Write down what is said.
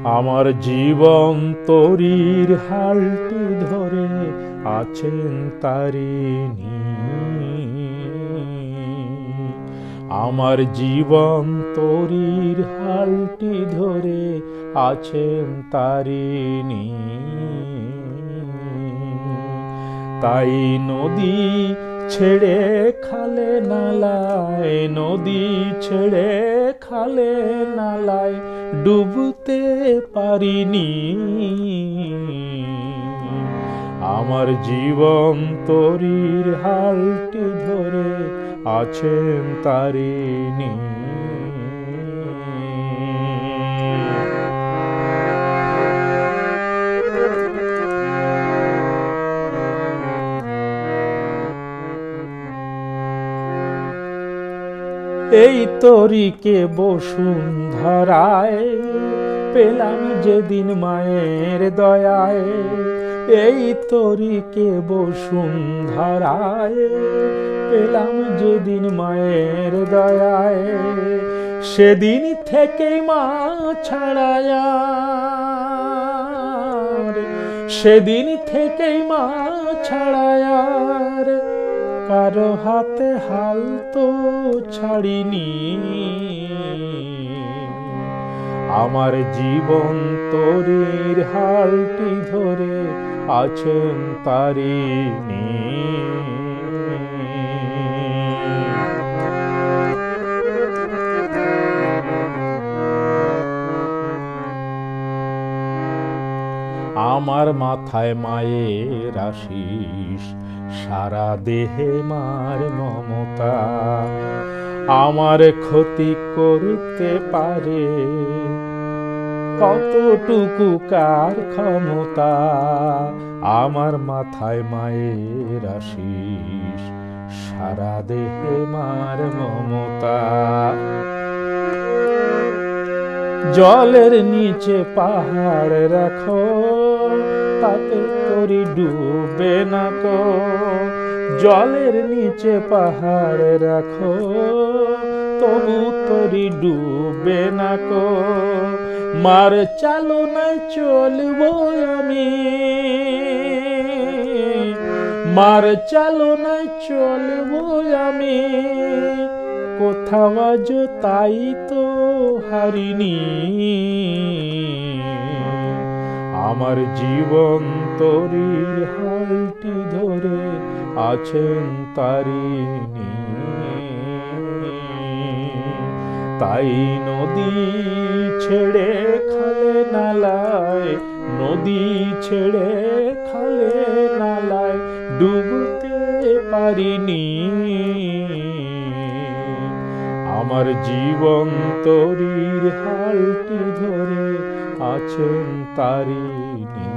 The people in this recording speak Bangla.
আমার জীবন তরীর হালটি ধরে আছেন তারিণী। আমার জীবন তরীর হালটি ধরে আছেন তারিণী। তাই নদী ছেড়ে খালে নালায়, নদী ছেড়ে খালে নালায় ডুবতে পারিনি। আমার জীবন তরীর হালটি ধরে আছেন তারিণী। এই তরিকে বসুন্ধরায় পেলাম যেদিন মায়ের দয়ায়, এই তরিকে বসুন্ধরায় পেলাম যেদিন মায়ের দয়ায়, সেদিন থেকে মা ছাড়ায়, সেদিন থেকে মা ছাড়ায় কারো হাতে হাল তো ছাড়িনি। আমার জীবন তরীর হালটি ধরে আছেন তারিণী। আমার মাথায় মায়ের আশিস, সারা দেহে মার মমতা, আমার ক্ষতি করতে পারে কতটুকু কার ক্ষমতা। আমার মাথায় মায়ের আশিস, সারা দেহে মার মমতা। জলের নিচে পাহাড় রাখো, তাতে তরি ডুবে না কো। জলের নিচে পাহাড় রাখো, তবু তরি ডুবে না কো। মার চালনায় চলবো আমি, মার চালনায় চলবো আমি, কোথাও আজ তাই তো হারিনি। আমার জীবন তরীর হালটি ধরে আছেন তারিণী। তাই নদী ছেড়ে খালে নালায়, নদী ছেড়ে খালে নালায় ডুবতে পারিনি। আমার জীবন তরীর হালটি ধরে আছেন তারিণী।